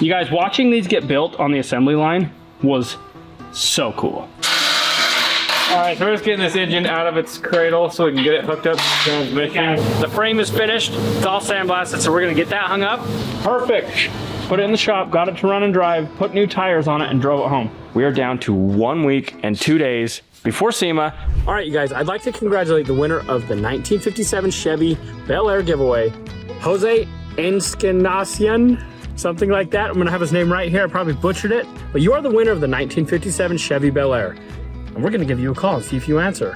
You guys, watching these get built on the assembly line was so cool. All right, so we're just getting this engine out of its cradle so we can get it hooked up to the transmission. The frame is finished, it's all sandblasted, so we're gonna get that hung up. Perfect. Put it in the shop, got it to run and drive, put new tires on it, and drove it home. We are down to 1 week and 2 days before SEMA. All right, you guys, I'd like to congratulate the winner of the 1957 Chevy Bel Air giveaway, Jose Enskinacian, something like that. I'm gonna have his name right here. I probably butchered it, but you are the winner of the 1957 Chevy Bel Air. And we're gonna give you a call and see if you answer.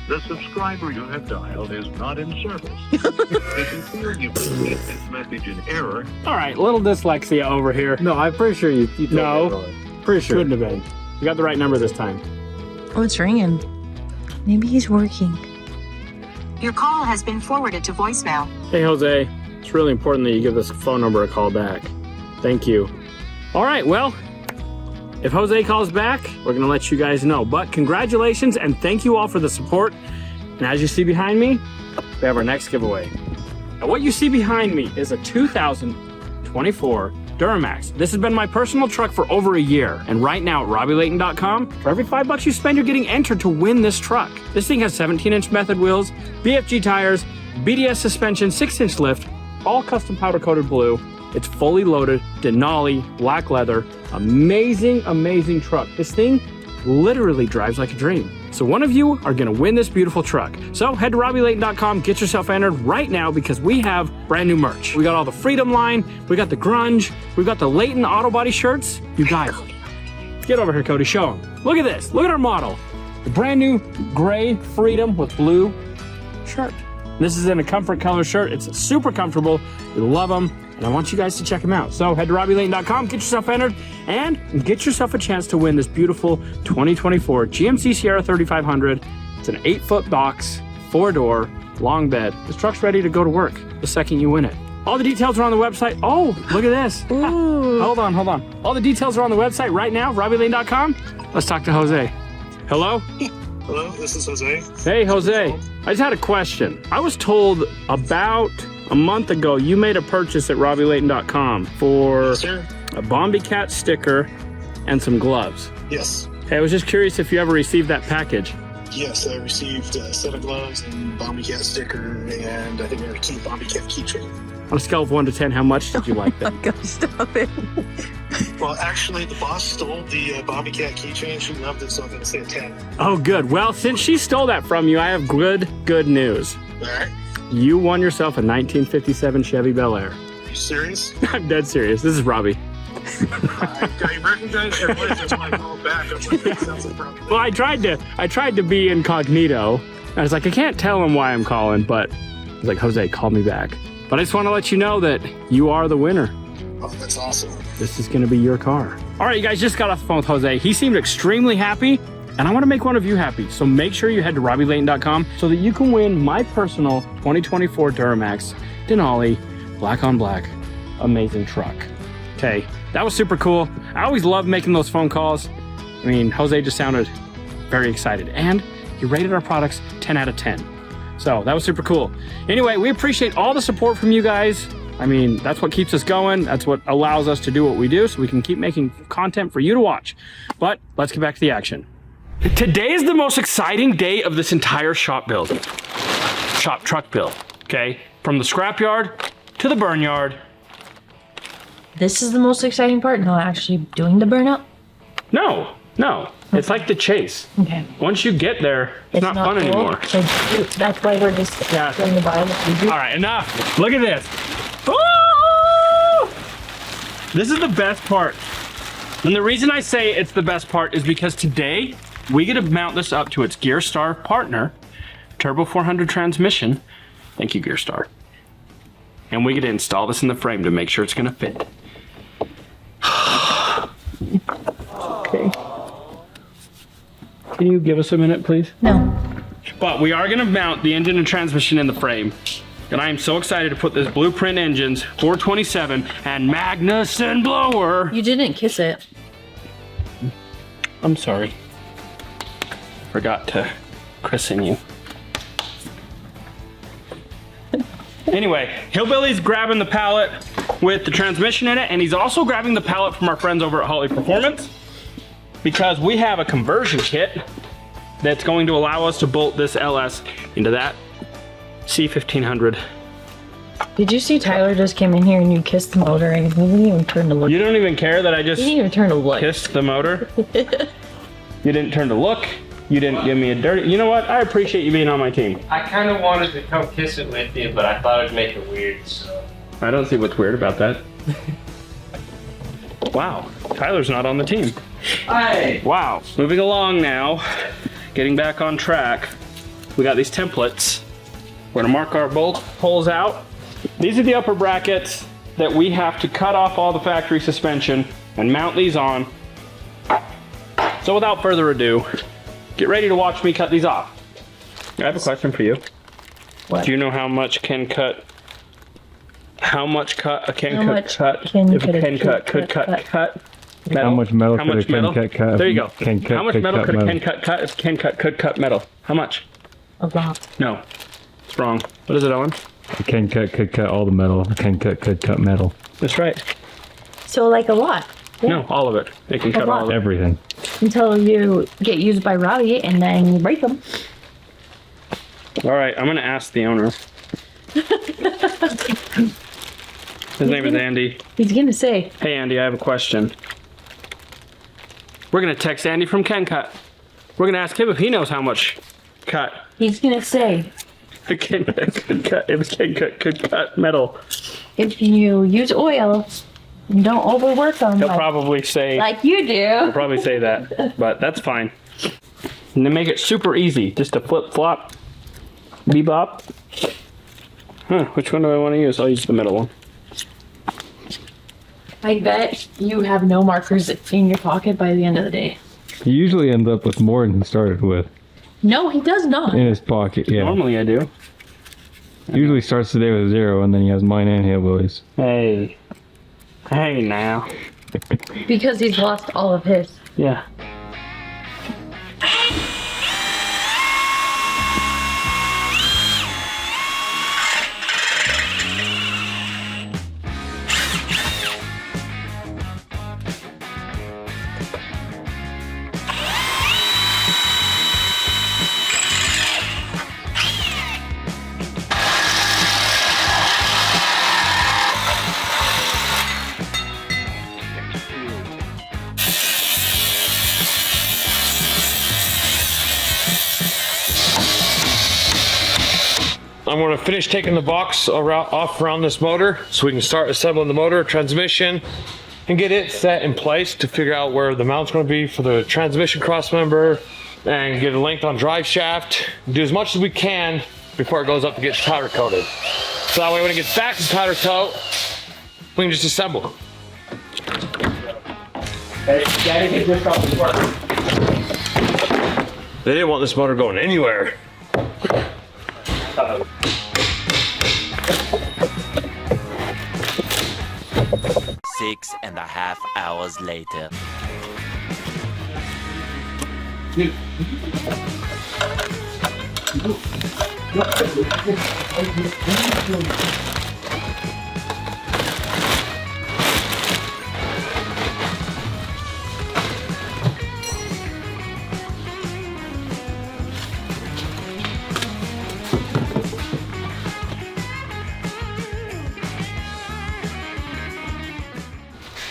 The subscriber you have dialed is not in service. If you feel you've received this message in error. All right, little dyslexia over here. No, I'm pretty sure you told me No, wrong. pretty sure. Couldn't have been. You got the right number this time. Oh, it's ringing. Maybe he's working. Your call has been forwarded to voicemail. Hey, Jose, it's really important that you give this phone number a call back. Thank you. All right, well, if Jose calls back, we're gonna let you guys know. But congratulations and thank you all for the support. And as you see behind me, we have our next giveaway. And what you see behind me is a 2024 Duramax. This has been my personal truck for over a year. And right now at RobbyLayton.com, for every $5 you spend, you're getting entered to win this truck. This thing has 17-inch method wheels, BFG tires, BDS suspension, 6-inch lift, all custom powder coated blue. It's fully loaded, Denali, black leather, amazing, amazing truck. This thing literally drives like a dream. So one of you are gonna win this beautiful truck. So head to RobbyLayton.com, get yourself entered right now because we have brand new merch. We got all the Freedom line, we got the Grunge, we got the Layton Auto Body shirts. You guys, get over here, Cody, show them. Look at this, look at our model. The brand new gray Freedom with blue shirt. This is in a comfort color shirt. It's super comfortable, we love them. And I want you guys to check them out. So head to RobbyLayton.com, get yourself entered, and get yourself a chance to win this beautiful 2024 GMC Sierra 3500. It's an 8-foot box, 4-door, long bed. This truck's ready to go to work the second you win it. All the details are on the website. Oh, look at this. Hold on. All the details are on the website right now, RobbyLayton.com. Let's talk to Jose. Hello? Hello, this is Jose. Hey, Jose. I just had a question. I was told about a month ago, you made a purchase at RobbyLayton.com for Yes, sir. a Bombi Cat sticker and some gloves. Yes. Hey, I was just curious if you ever received that package. Yes, I received a set of gloves and Bombi Cat sticker, and I think a key Bombi Cat keychain. On a scale of 1 to 10, how much did you like that? God, stop it. Well, actually, the boss stole the Bombi Cat keychain. She loved it, so I'm going to say a 10. Oh, good. Well, since she stole that from you, I have good news. All right. You won yourself a 1957 Chevy Bel Air. Are you serious? I'm dead serious. This is Robby. I recognize your voice. That's why I called back. I was like, that sounds like Robby. Well, I tried to be incognito. I was like, I can't tell him why I'm calling, but I was like, Jose, call me back. But I just want to let you know that you are the winner. Oh, that's awesome. This is going to be your car. All right, you guys, just got off the phone with Jose. He seemed extremely happy, and I want to make one of you happy. So make sure you head to RobbyLayton.com so that you can win my personal 2024 Duramax Denali black on black amazing truck. Okay, that was super cool. I always love making those phone calls. I mean, Jose just sounded very excited, and he rated our products 10 out of 10. So that was super cool. Anyway, we appreciate all the support from you guys. I mean, that's what keeps us going. That's what allows us to do what we do so we can keep making content for you to watch. But let's get back to the action. Today is the most exciting day of this entire shop truck build, okay? From the scrapyard to the burn yard. This is the most exciting part? No, actually doing the burnout? No. It's like the chase. Okay. Once you get there, it's not fun cool. anymore. So that's why we're just doing the burnout. All right, enough. Look at this. Ooh! This is the best part. And the reason I say it's the best part is because today we get to mount this up to its GearStar partner, Turbo 400 transmission. Thank you, GearStar. And we get to install this in the frame to make sure it's gonna fit. Okay. Can you give us a minute, please? No. But we are gonna mount the engine and transmission in the frame. And I am so excited to put this Blueprint Engines 427 and Magnuson blower. You didn't kiss it. I'm sorry. Forgot to christen you. Anyway, Hillbilly's grabbing the pallet. with the transmission in it, and he's also grabbing the pallet from our friends over at Holly Performance because we have a conversion kit that's going to allow us to bolt this LS into that C1500. Did you see Tyler just came in here and you kissed the motor and he didn't even turn to look? You don't even care that I just He didn't even turn to look. kissed the motor? You didn't turn to look. You didn't give me a dirty... You know what? I appreciate you being on my team. I kind of wanted to come kiss it with you, but I thought it'd make it weird, so... I don't see what's weird about that. Wow, Tyler's not on the team. Hey! Wow, moving along now, getting back on track. We got these templates. We're gonna mark our bolt holes out. These are the upper brackets that we have to cut off all the factory suspension and mount these on. So without further ado, get ready to watch me cut these off. I have a question for you. What? Do you know how much can cut? How much cut a can How cut much cut? can If a cut a can cut can could cut cut? cut. How much metal How could much a can metal? cut? There you go. Can cut, How much could metal cut could a metal. can cut cut if can cut could cut metal? How much? A lot. No, it's wrong. What is it, Owen? A can cut could cut all the metal. A can cut could cut metal. That's right. So like a lot. Yeah. No, all of it. They can cut lot. all of it. Everything. Until you get used by Robby and then you break them. All right, I'm gonna ask the owner. His name is Andy. He's gonna say, Hey Andy, I have a question. We're gonna text Andy from Ken Cut. We're gonna ask him if he knows how much cut. he's gonna say, The Ken Cut could cut. If Ken Cut could cut metal, if you use oil, and don't overwork them he'll probably say. like you He'll do. probably say that, but that's fine. And then make it super easy, just a flip flop, bebop. Huh? Which one do I want to use? I'll use the middle one. I bet you have no markers in your pocket by the end of the day. He usually ends up with more than he started with No, he does not. in his pocket. Yeah. Normally I do. Usually starts the day with 0, and then he has mine and Hillbillies. Hey. Hey now. Because he's lost all of his. Yeah. I'm going to finish taking the box off around this motor so we can start assembling the motor, transmission, and get it set in place to figure out where the mount's going to be for the transmission cross member and get a length on drive shaft. Do as much as we can before it goes up to get powder coated. So that way when it gets back to powder coat, we can just assemble. They didn't want this motor going anywhere. 6.5 hours later.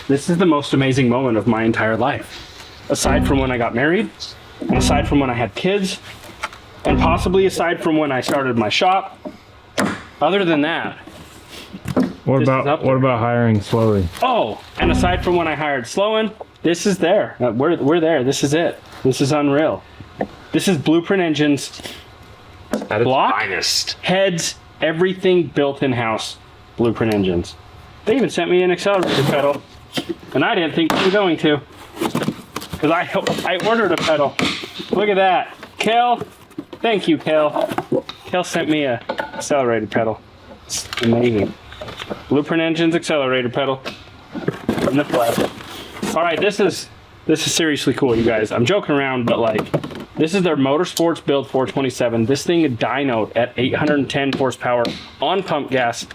This is the most amazing moment of my entire life. Aside from when I got married, and aside from when I had kids, and possibly aside from when I started my shop. Other than that, What This is up about there. hiring slowly? oh, and aside from when I hired Sloan, this is there. We're there. This is it. This is unreal. This is Blueprint Engines, At its Block? finest. heads, everything built in-house. Blueprint Engines. They even sent me an accelerator pedal, and I didn't think they were going to, because I ordered a pedal. Look at that, Kel. Thank you, Kel. Kel sent me a accelerator pedal. It's amazing. Blueprint Engines accelerator pedal from the flesh. All right, this is seriously cool, you guys. I'm joking around, but like, this is their Motorsports build 427. This thing dynoed at 810 horsepower on pump gas.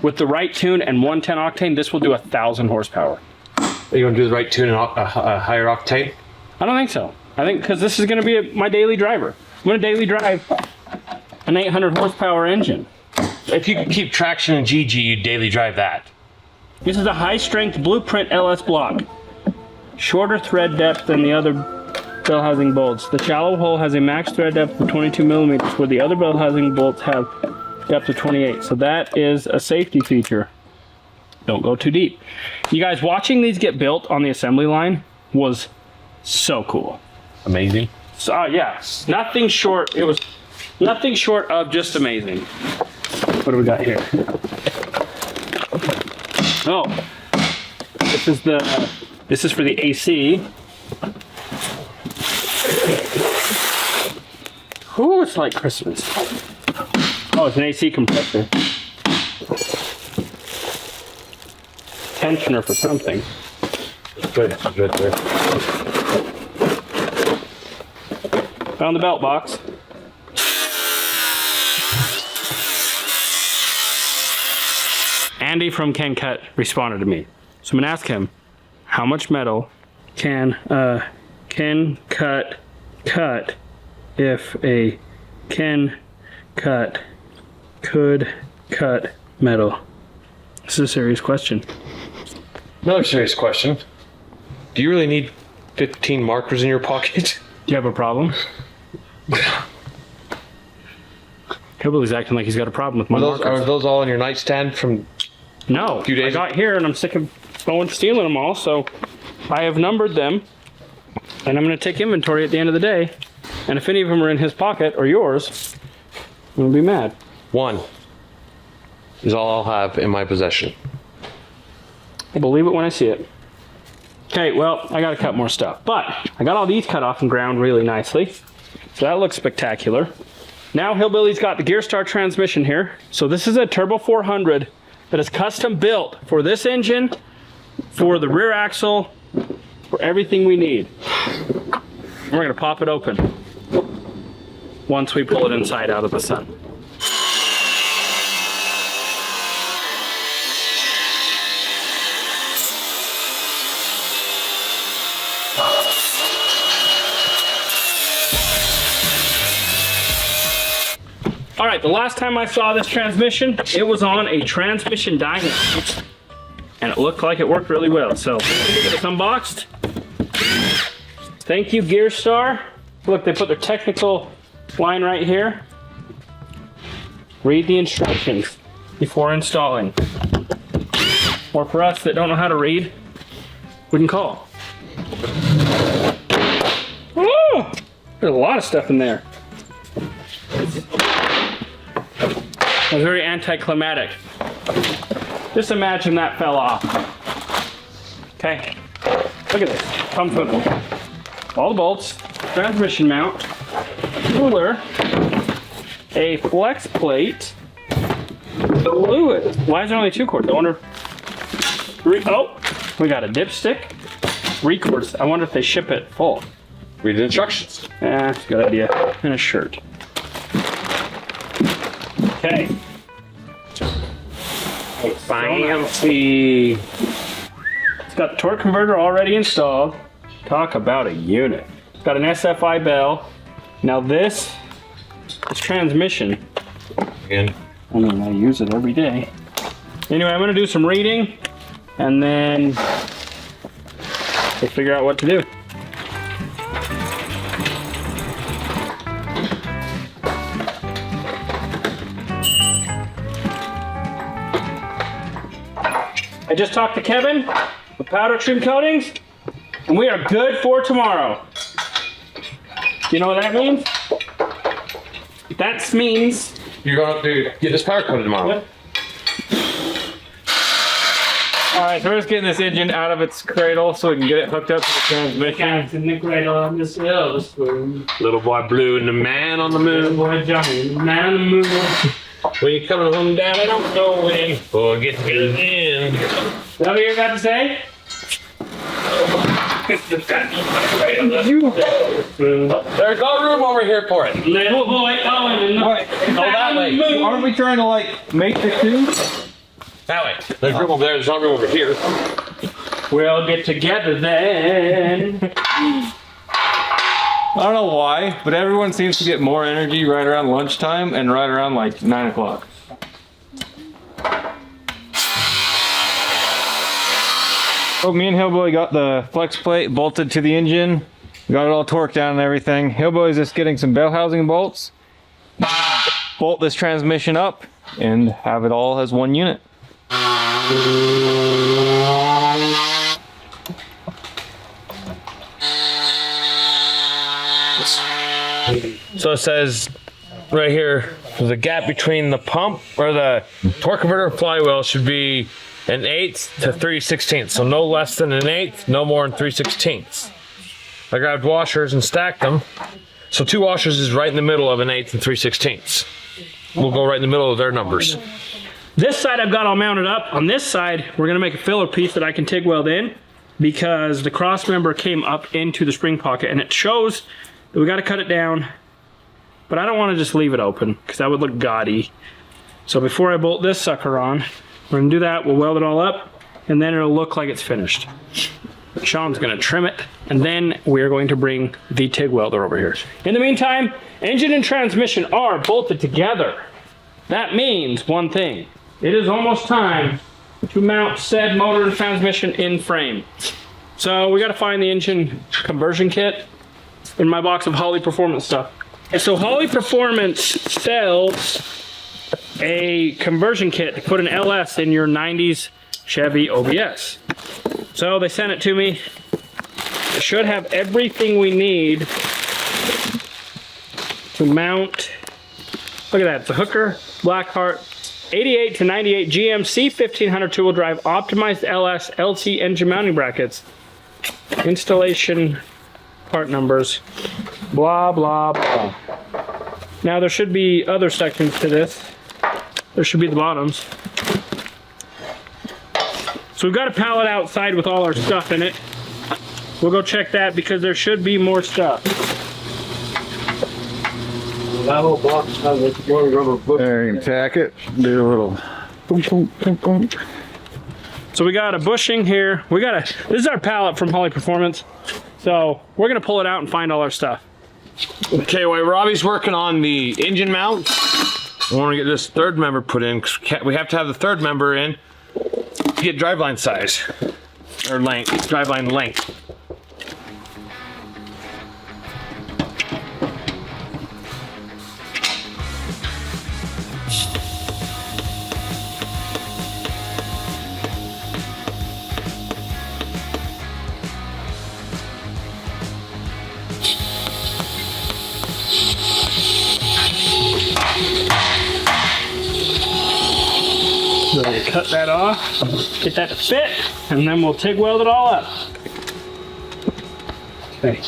with the right tune and 110 octane, this will do 1,000 horsepower. Are you gonna do the right tune and a higher octane? I don't think so. I think because this is going to be my daily driver. I'm going to daily drive an 800 horsepower engine. If you could keep traction in GG, you'd daily drive that. This is a high strength blueprint LS block. Shorter thread depth than the other bell housing bolts. The shallow hole has a max thread depth of 22 millimeters, where the other bell housing bolts have depth of 28. So that is a safety feature. Don't go too deep. You guys, watching these get built on the assembly line was so cool. Amazing. So yeah, nothing short. It was nothing short of just amazing. What do we got here? Oh, this is for the AC. Ooh, it's like Christmas. Oh, it's an AC compressor. Tensioner for something. Good, good there. Found the belt box. Andy from Ken Cut responded to me. So I'm gonna ask him, how much metal can Ken Cut if a Ken Cut could cut metal? This is a serious question. Another serious question. Do you really need 15 markers in your pocket? Do you have a problem? Hillbilly's acting like he's got a problem with my markers. Are those all on your nightstand from No, a few days I got here and I'm sick of going stealing them all, so I have numbered them and I'm going to take inventory at the end of the day, and if any of them are in his pocket or yours, I'm going to be mad. One is all I'll have in my possession. I'll believe it when I see it. Okay, well, I got to cut more stuff, but I got all these cut off and ground really nicely, so that looks spectacular. Now Hillbilly's got the Gearstar transmission here. So this is a Turbo 400 that is custom built for this engine, for the rear axle, for everything we need. We're gonna pop it open once we pull it inside out of the sun. All right, the last time I saw this transmission, it was on a transmission dyno, and it looked like it worked really well. So it's unboxed. Thank you, Gearstar. Look, they put their technical line right here. Read the instructions before installing. Or for us that don't know how to read, we can call. Oh, there's a lot of stuff in there. It was very anticlimactic. Just imagine that fell off. Okay, look at this. Comes with all the bolts, transmission mount, cooler, a flex plate, fluid. Why is there only 2 cords? I wonder. Oh, we got a dipstick, 3 cords. I wonder if they ship it full. Read the instructions. Yeah, that's a good idea. And a shirt. Okay. Fancy. It's got the torque converter already installed. Talk about a unit. It's got an SFI bell. Now this is transmission. Again. I mean, I use it every day. Anyway, I'm gonna do some reading and then we'll figure out what to do. I just talked to Kevin with powder trim coatings, and we are good for tomorrow. You know what that means? That means You're going to get this power coated tomorrow. Alright, so we're just getting this engine out of its cradle so we can get it hooked up to the transmission. it's in the cradle on this hill. Little boy blue and the man on the moon. Boy Johnny, man on the moon. When you're coming home down, I don't know when. Forget to get in. Is that what you got to say? There's no room over here for it. Little boy Owen and Go that way. Aren't we trying to like make the two? That way. There's room over there. There's not room over here. We'll get together then. I don't know why, but everyone seems to get more energy right around lunchtime and right around like 9 o'clock. So me and Hillbilly got the flex plate bolted to the engine. Got it all torqued down and everything. Hillbilly's just getting some bell housing bolts. Bolt this transmission up and have it all as one unit. So it says right here, the gap between the pump or the torque converter and flywheel should be 1/8 to 3/16. So no less than 1/8, no more than 3/16. I grabbed washers and stacked them. So 2 washers is right in the middle of 1/8 and 3/16. We'll go right in the middle of their numbers. This side I've got all mounted up. On this side, we're gonna make a filler piece that I can TIG weld in because the cross member came up into the spring pocket and it shows that we gotta cut it down, but I don't wanna just leave it open because that would look gaudy. So before I bolt this sucker on, we're gonna do that, we'll weld it all up, and then it'll look like it's finished. Sean's gonna trim it, and then we're going to bring the TIG welder over here. In the meantime, engine and transmission are bolted together. That means one thing. It is almost time to mount said motor and transmission in frame. So we gotta find the engine conversion kit in my box of Holley Performance stuff. And so Holley Performance sells a conversion kit to put an LS in your 90s Chevy OBS. So they sent it to me. It should have everything we need to mount. Look at that, it's a hooker, Blackheart, 88 to 98 GMC 1500 two-wheel drive, optimized LS LT engine mounting brackets, installation part numbers, blah, blah, blah. Now there should be other sections to this. There should be the bottoms. So we've got a pallet outside with all our stuff in it. We'll go check that because there should be more stuff. That little box has a one rubber foot. There, you can tack it, do a little boom, boom, boom, boom. So we got a bushing here. This is our pallet from Holley Performance. So we're gonna pull it out and find all our stuff. Okay, while Robbie's working on the engine mount, I want to get this third member put in because we have to have the third member in to get driveline size or length, driveline length. So we cut that off, get that to fit, and then we'll TIG weld it all up. Okay.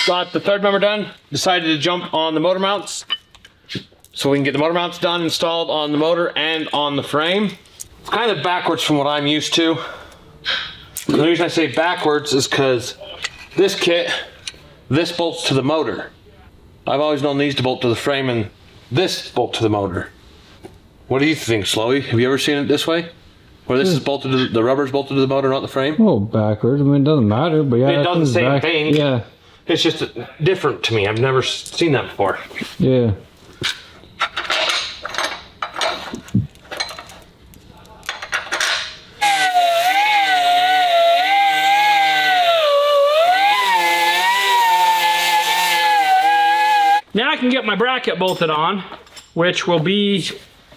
Got the third member done, decided to jump on the motor mounts so we can get the motor mounts done, installed on the motor and on the frame. It's kind of backwards from what I'm used to. The reason I say backwards is because this kit, this bolts to the motor. I've always known these to bolt to the frame and this bolt to the motor. What do you think, Slowy? Have you ever seen it this way? Where this is bolted to the rubber's bolted to the motor, not the frame? Oh, backwards. I mean, it doesn't matter, but yeah. It does the same thing. Yeah. It's just different to me. I've never seen that before. Yeah. Now I can get my bracket bolted on, which will be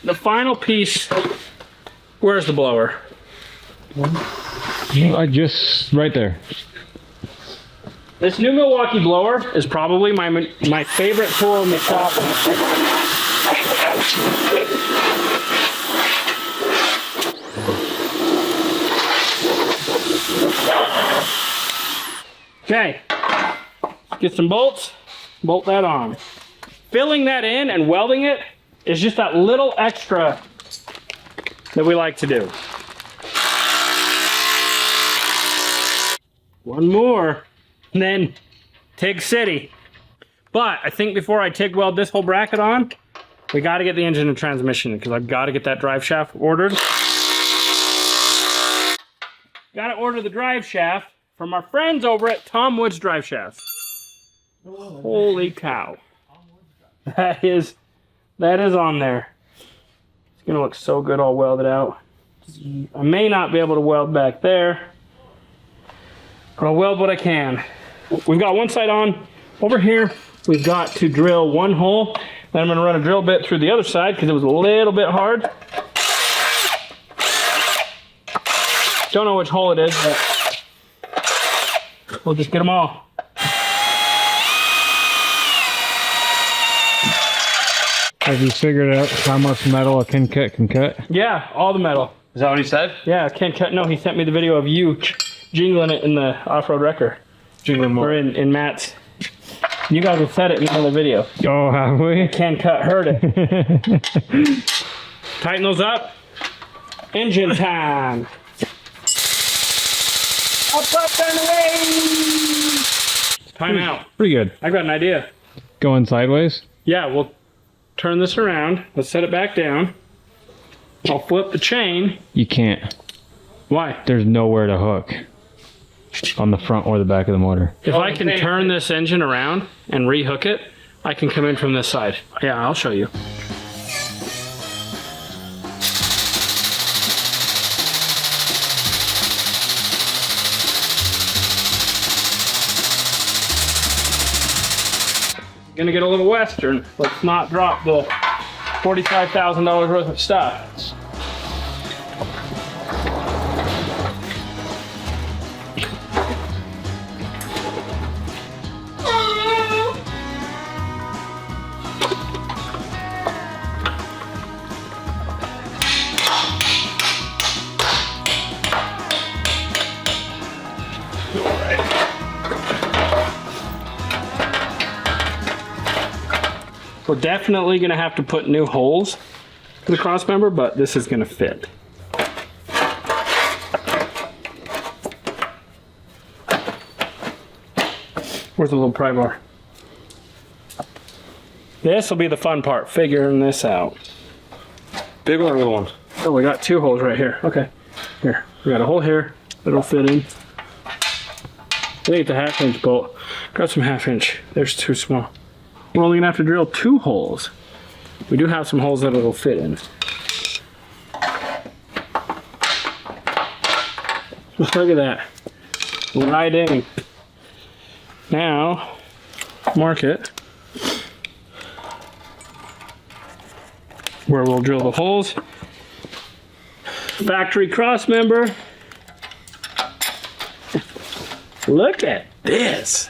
the final piece. Where's the blower? Right there. This new Milwaukee blower is probably my favorite tool in the shop. Okay, get some bolts, bolt that on. Filling that in and welding it is just that little extra that we like to do. One more, and then TIG City. But I think before I TIG weld this whole bracket on, we got to get the engine and transmission because I've got to get that drive shaft ordered. Gotta order the drive shaft from our friends over at Tom Woods Driveshaft. Holy cow. That is on there. It's gonna look so good all welded out. I may not be able to weld back there, but I'll weld what I can. We've got one side on. Over here, we've got to drill one hole. Then I'm gonna run a drill bit through the other side because it was a little bit hard. Don't know which hole it is, but we'll just get them all. Have you figured out how much metal a Ken Cut can cut? Yeah, all the metal. Is that what he said? Yeah, can't cut. No, he sent me the video of you jingling it in the off-road wrecker. Jingling more. Or in Matt's. You guys have said it in another video. Oh, have we? Can't cut, heard it. Tighten those up. Engine time. Up, and away. Time out. Pretty good. I got an idea. Going sideways? Yeah, we'll turn this around. Let's set it back down. I'll flip the chain. You can't. Why? There's nowhere to hook on the front or the back of the motor. If I can turn this engine around and rehook it, I can come in from this side. Yeah, I'll show you. Gonna get a little Western. Let's not drop the $45,000 worth of stuff. We're definitely gonna have to put new holes for the cross member, but this is gonna fit. Where's the little pry bar? This will be the fun part, figuring this out. Big one or little one? Oh, we got two holes right here. Okay, here. We got a hole here that'll fit in. I think it's a 1/2 inch bolt. Got some 1/2 inch. There's too small. We're only gonna have to drill 2 holes. We do have some holes that it'll fit in. Look at that. Right in. Now, mark it where we'll drill the holes. Factory cross member. Look at this.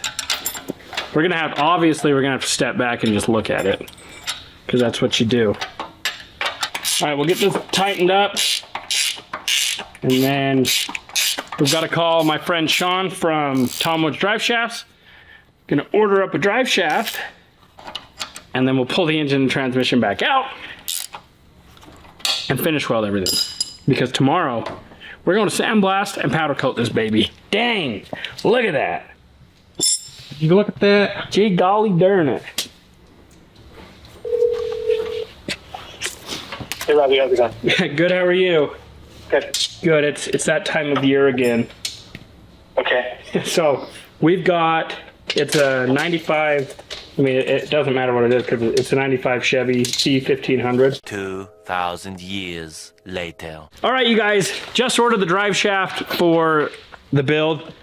We're gonna have, obviously we're gonna have to step back and just look at it, because that's what you do. All right, we'll get this tightened up, and then we've got to call my friend Sean from Tom Woods Driveshafts. Gonna order up a drive shaft, and then we'll pull the engine and transmission back out and finish weld everything. Because tomorrow we're going to sandblast and powder coat this baby. Dang, look at that. You look at that. Gee golly darn it. Hey Robbie, how's it going? Good, how are you? Good. Good, it's that time of year again. Okay. So we've got, it's a 95, I mean it doesn't matter what it is because it's a 95 Chevy C1500. 2,000 years later. All right, you guys, just ordered the drive shaft for the build.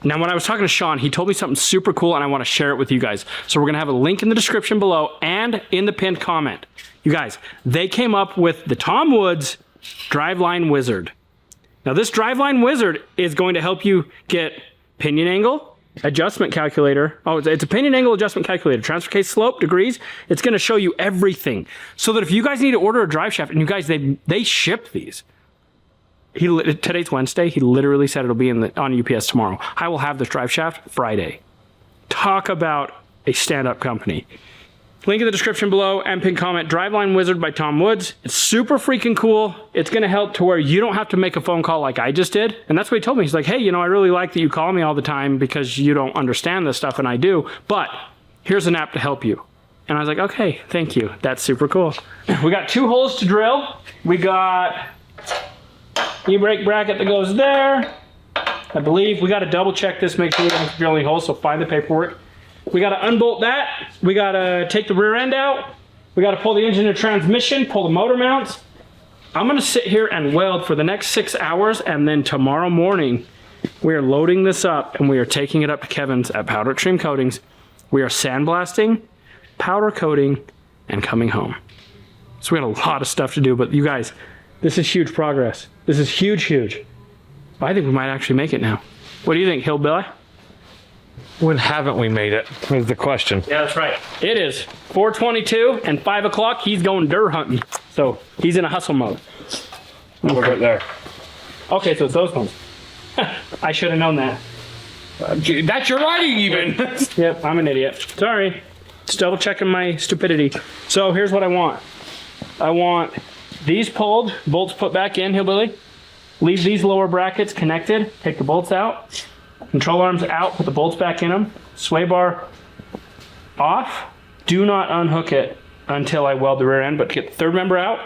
Now, when I was talking to Sean, he told me something super cool and I want to share it with you guys. So we're going to have a link in the description below and in the pinned comment. You guys, they came up with the Tom Woods Driveline Wizard. Now, this Driveline Wizard is going to help you get pinion angle, adjustment calculator. Oh, it's a pinion angle adjustment calculator, transfer case slope, degrees. It's going to show you everything. So that if you guys need to order a drive shaft, and you guys, they ship these. Today's Wednesday. He literally said it'll be on UPS tomorrow. I will have this drive shaft Friday. Talk about a stand-up company. Link in the description below and pin comment, Driveline Wizard by Tom Woods. It's super freaking cool. It's gonna help to where you don't have to make a phone call like I just did. And that's what he told me. He's like, hey, you know, I really like that you call me all the time because you don't understand this stuff and I do, but here's an app to help you. And I was like, okay, thank you. That's super cool. We got 2 holes to drill. We got e-brake bracket that goes there. I believe we got to double check this, make sure we don't drill any holes, so find the paperwork. We got to unbolt that. We got to take the rear end out. We got to pull the engine and transmission, pull the motor mounts. I'm going to sit here and weld for the next 6 hours, and then tomorrow morning, we are loading this up and we are taking it up to Kevin's at Powertrain Coatings. We are sandblasting, powder coating, and coming home. So we got a lot of stuff to do, but you guys, this is huge progress. This is huge, huge. I think we might actually make it now. What do you think, Hillbilly? When haven't we made it? Is the question. Yeah, that's right. It is 4:22 and 5 o'clock. He's going deer hunting. So he's in a hustle mode. Look right there. Okay, so it's those ones. I should have known that. That's your writing even. Yep, I'm an idiot. Sorry. Just double checking my stupidity. So here's what I want. I want these pulled, bolts put back in, Hillbilly. Leave these lower brackets connected. Take the bolts out. Control arms out, put the bolts back in them. Sway bar off. Do not unhook it until I weld the rear end, but get the third member out.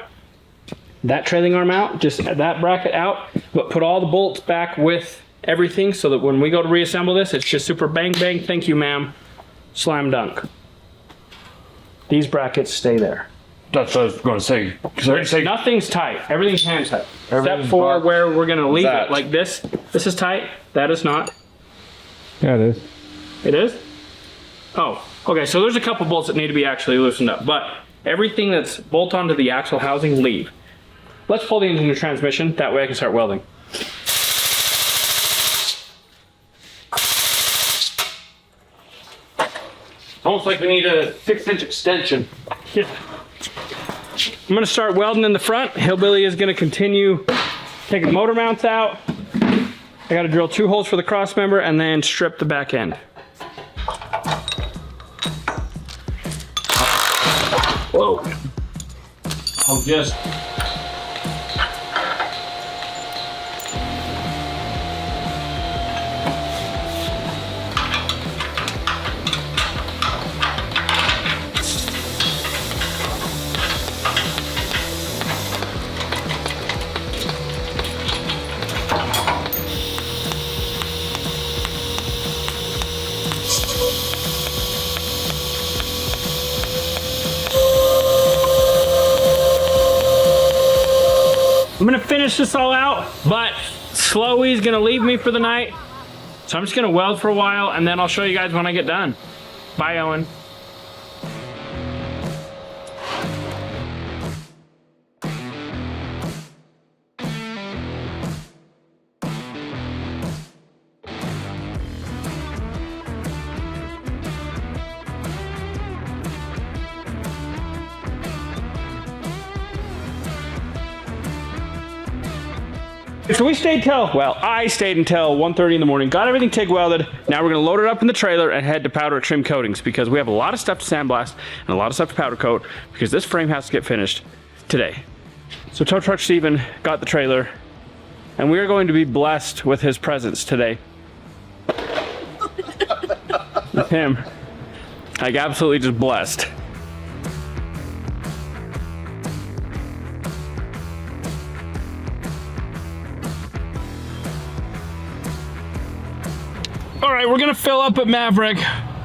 That trailing arm out, just that bracket out, but put all the bolts back with everything so that when we go to reassemble this, it's just super bang bang, thank you ma'am, slam dunk. These brackets stay there. That's what I was going to say. Nothing's tight, everything's hand tight. Except for where we're gonna leave it, like this. This is tight, that is not. Yeah, it is. It is? Oh, okay, so there's a couple bolts that need to be actually loosened up, but everything that's bolt onto the axle housing, leave. Let's pull the engine and transmission, that way I can start welding. Almost like we need a 6-inch extension. Yeah. I'm gonna start welding in the front. Hillbilly is gonna continue taking the motor mounts out. I gotta drill 2 holes for the cross member and then strip the back end. Whoa. I'll just... I'm gonna finish this all out, but Slowy's gonna leave me for the night. So I'm just gonna weld for a while and then I'll show you guys when I get done. Bye, Owen. So we stayed till, well, I stayed until 1:30 in the morning, got everything TIG welded. Now we're gonna load it up in the trailer and head to Powertrain Coatings because we have a lot of stuff to sandblast and a lot of stuff to powder coat because this frame has to get finished today. So Tow Truck Steven got the trailer and we are going to be blessed with his presence today. With him. Like absolutely just blessed. All right, we're gonna fill up at Maverick.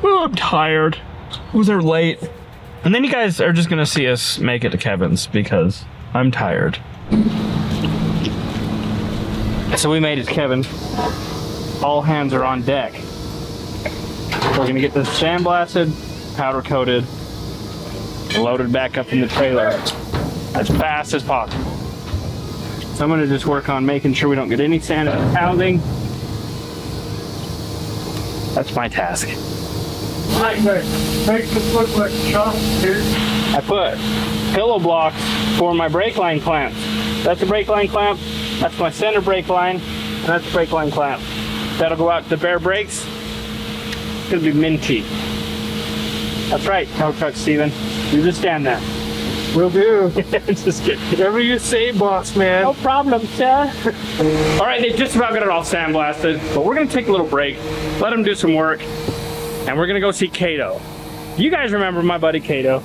Oh, I'm tired. I was there late. And then you guys are just gonna see us make it to Kevin's because I'm tired. So we made it to Kevin's. All hands are on deck. We're gonna get this sandblasted, powder coated, loaded back up in the trailer as fast as possible. So I'm gonna just work on making sure we don't get any sand in the housing. That's my task. Make this look like a shop here. I put pillow blocks for my brake line clamps. That's the brake line clamp, that's my center brake line, and that's the brake line clamp. That'll go out to the bare brakes. It's gonna be minty. That's right, Tow Truck Steven. You just stand there. Will do. Just kidding. Whatever you say, boss man. No problem, sir. All right, they just about got it all sandblasted, but we're gonna take a little break, let them do some work, and we're gonna go see Kato. You guys remember my buddy Kato?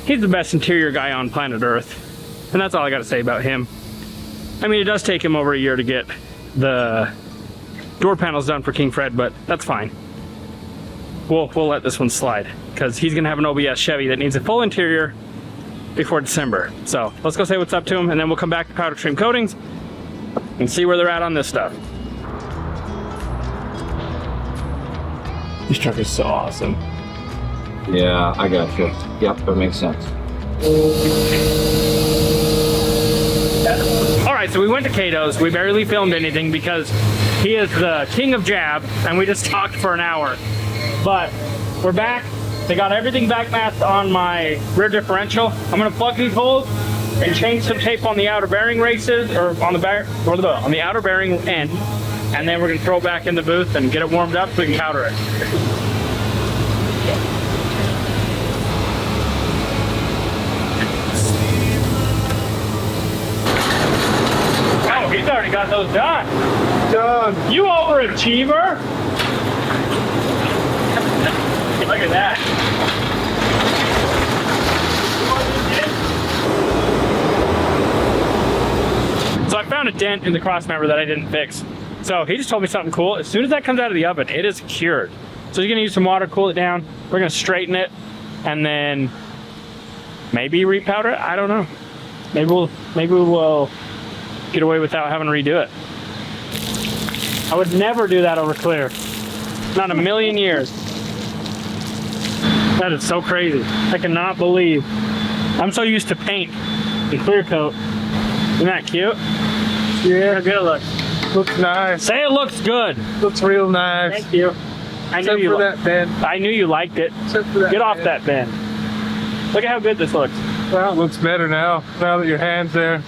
He's the best interior guy on planet Earth, and that's all I gotta say about him. I mean, it does take him over a year to get the door panel's done for King Fred, but that's fine. We'll let this one slide because he's gonna have an OBS Chevy that needs a full interior before December. So let's go say what's up to him, and then we'll come back to Powertrain Coatings and see where they're at on this stuff. This truck is so awesome. Yeah, I got you. Yep, that makes sense. All right, so we went to Cato's. We barely filmed anything because he is the king of jab, and we just talked for an hour. But we're back. They got everything back masked on my rear differential. I'm gonna plug these holes and change some tape on the outer bearing races, or on the outer bearing end, and then we're gonna throw it back in the booth and get it warmed up so we can powder it. Oh, he's already got those done. Done. You overachiever. Look at that. So I found a dent in the cross member that I didn't fix. So he just told me something cool. As soon as that comes out of the oven, it is cured. So he's gonna use some water, cool it down. We're gonna straighten it, and then maybe repowder it. I don't know. Maybe we will get away without having to redo it. I would never do that over clear. Not a million years. That is so crazy. I cannot believe. I'm so used to paint and clear coat. Isn't that cute? Yeah, how good it looks. Looks nice. Say it looks good. Looks real nice. Thank you. I knew you that bend. I knew you liked it. Except for that Get off bend. that bend. Look at how good this looks. Well, it looks better now that your hand's there.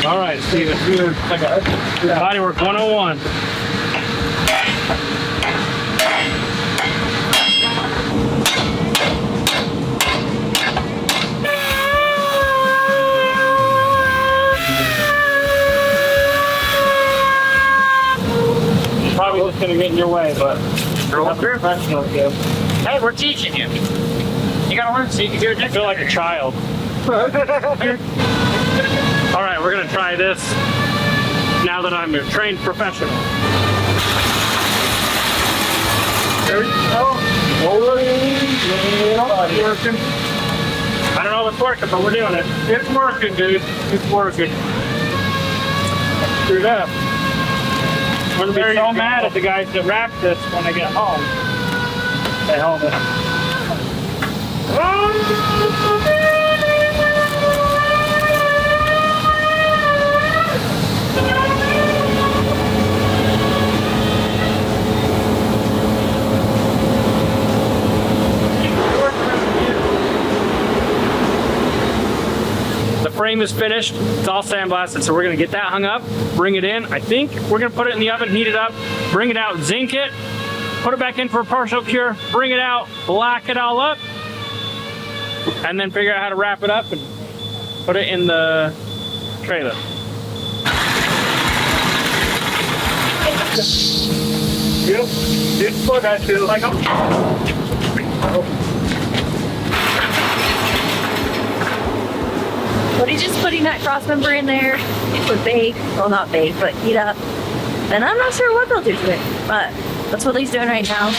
All right, Steven. Bodywork 101. Probably just gonna get in your way, but that's professional. Hey, we're teaching you. You gotta learn so you can do it. I feel like a child. All right, we're gonna try this now that I'm a trained professional. There we go. I don't know if it's working, but we're doing it. It's working, dude. It's working. Screwed up. I'm gonna be so mad at the guys that wrap this when I get home. They hold it. The frame is finished. It's all sandblasted, so we're gonna get that hung up, bring it in. I think we're gonna put it in the oven, heat it up, bring it out, zinc it, put it back in for a partial cure, bring it out, black it all up, and then figure out how to wrap it up and put it in the trailer. Yep. It's what I feel like. But he's just putting that cross member in there. It would bake, well not bake, but heat up. And I'm not sure what they'll do to it, but that's what he's doing right now.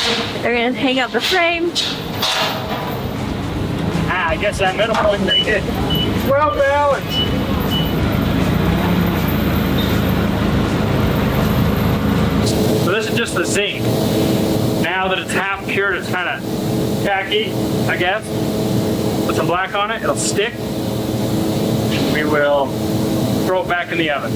They're gonna hang up the frame. I guess that middle point they did. Well balanced. So this is just the zinc. Now that it's half cured, it's kind of tacky, I guess. Put some black on it, it'll stick. We will throw it back in the oven.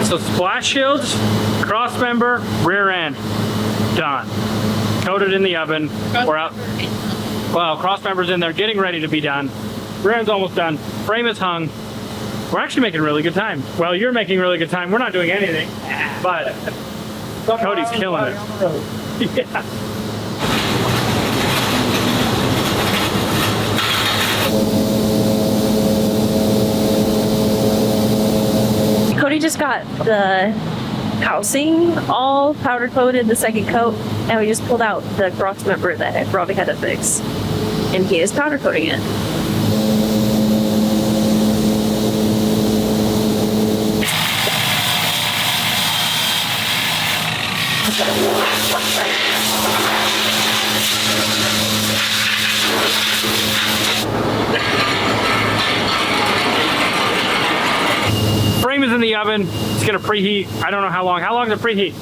So splash shields, cross member, rear end, done. Coated in the oven. We're out. Well, cross member's in there, getting ready to be done. Rear end's almost done. Frame is hung. We're actually making really good time. Well, you're making really good time. We're not doing anything, but Cody's killing it. Yeah. Cody just got the housing all powder coated, the second coat, and we just pulled out the cross member that Robby had to fix. And he is powder coating it. Frame is in the oven. It's gonna preheat. I don't know how long. How long does it preheat?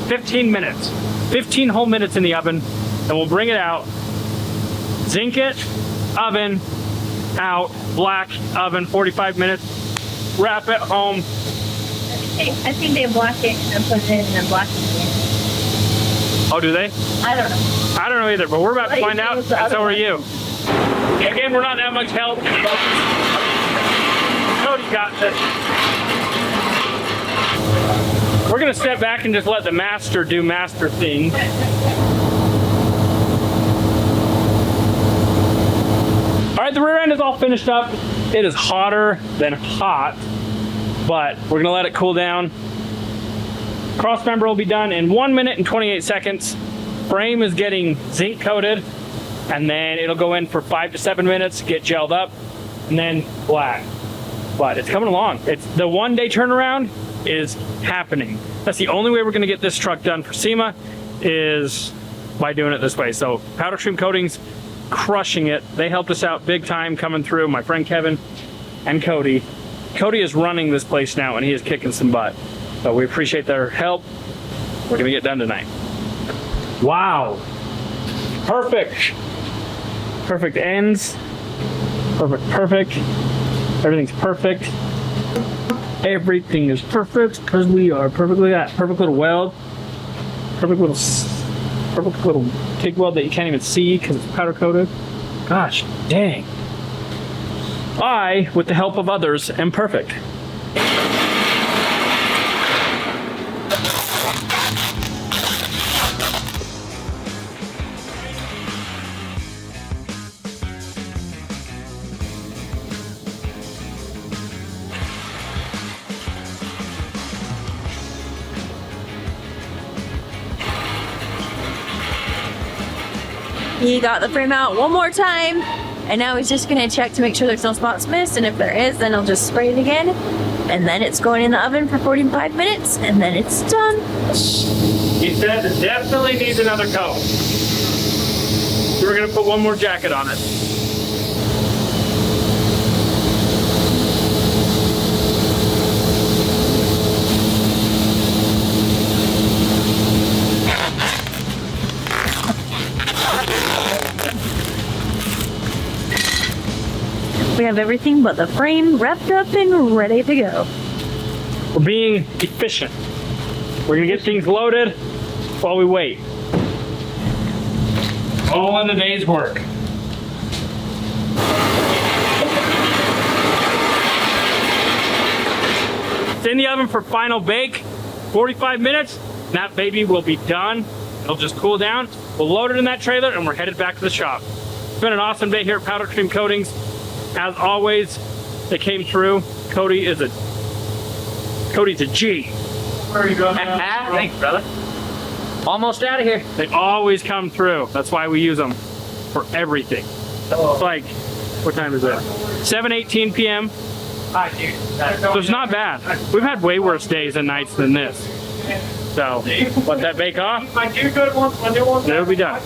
15 minutes. 15 whole minutes in the oven. And we'll bring it out. Zinc it. Oven. Out. Black. Oven. 45 minutes. Wrap it home. I think they block it and put it in and then block it again. Oh, do they? I don't know. I don't know either, but we're about to find out, and so are you. Again, we're not that much help. Cody got this. We're gonna step back and just let the master do master things. All right, the rear end is all finished up. It is hotter than hot, but we're gonna let it cool down. Cross member will be done in 1 minute and 28 seconds. Frame is getting zinc coated, and then it'll go in for 5 to 7 minutes, get gelled up, and then black. But it's coming along. It's the 1 day turnaround is happening. That's the only way we're gonna get this truck done for SEMA is by doing it this way. So Powertrain Coatings, crushing it. They helped us out big time coming through. My friend Kevin and Cody. Cody is running this place now, and he is kicking some butt. So we appreciate their help. We're gonna get done tonight. Wow. Perfect. Perfect ends. Perfect. Everything's perfect. Everything is perfect because we are perfectly that. Perfect little weld. Perfect little TIG weld that you can't even see because it's powder coated. Gosh, dang. I, with the help of others, am perfect. He got the frame out one more time, and now he's just gonna check to make sure there's no spots missed, and if there is, then he'll just spray it again, and then it's going in the oven for 45 minutes, and then it's done. He said it definitely needs another coat. So we're gonna put one more jacket on it. We have everything but the frame wrapped up and ready to go. We're being efficient. We're gonna get things loaded while we wait. All in the day's work. It's in the oven for final bake. 45 minutes, and that baby will be done. It'll just cool down. We'll load it in that trailer and we're headed back to the shop. It's been an awesome day here at Powertrain Coatings. As always, they came through. Cody's a G. Where are you going? Thanks, brother. Almost out of here. They always come through. That's why we use them for everything. It's like, what time is it? 7:18 p.m. Hi, dude. So it's not bad. We've had way worse days and nights than this. So let that bake off. And it'll be done.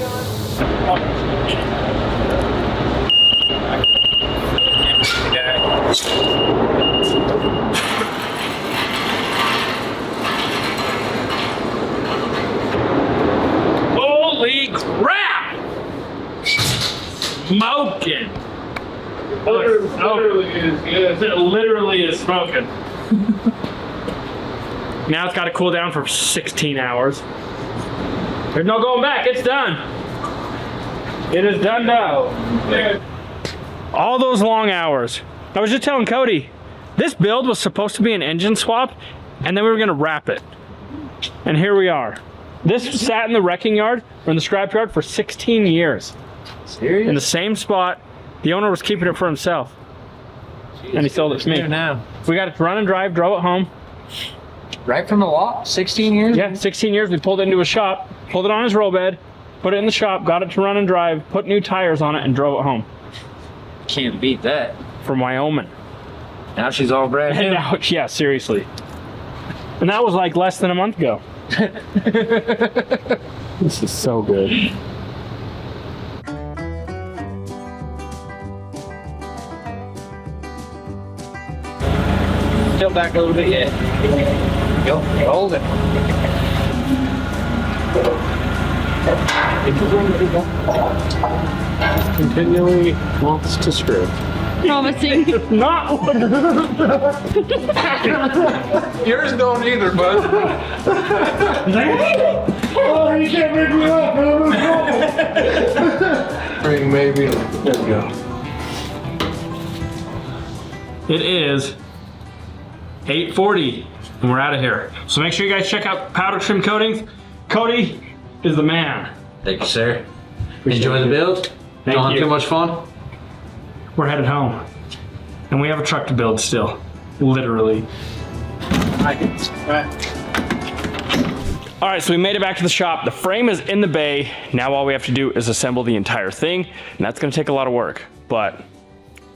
Holy crap! Smoking. Literally is good. It literally is smoking. Now it's got to cool down for 16 hours. There's no going back. It's done. It is done now. All those long hours. I was just telling Cody, this build was supposed to be an engine swap, and then we were going to wrap it. And here we are. This sat in the wrecking yard, or in the scrap yard, for 16 years. Serious? In the same spot. The owner was keeping it for himself. Jeez, and he sold it to me. Now. We got it to run and drive, drove it home. Right from the lot? 16 years? Yeah, 16 years. We pulled it into a shop, pulled it on his roll bed, put it in the shop, got it to run and drive, put new tires on it, and drove it home. Can't beat that. From Wyoming. Now she's all brand new. And now, yeah, seriously. And that was like less than a month ago. This is so good. Tilt back a little bit, yeah. Go, hold it. Continually wants to screw. Promising. Not. Yours don't either, bud. Oh, you can't make me up, Ring maybe. There we go. It is 8:40 and we're out of here. So make sure you guys check out Powder Trim Coatings. Cody is the man. Thank you, sir. Enjoy the build. Thank Don't have you. too much fun. We're headed home. And we have a truck to build still. Literally. All right, so we made it back to the shop. The frame is in the bay. Now all we have to do is assemble the entire thing, and that's gonna take a lot of work. But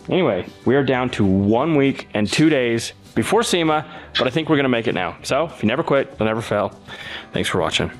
anyway, we are down to 1 week and 2 days before SEMA, but I think we're gonna make it now. So if you never quit, you'll never fail. Thanks for watching.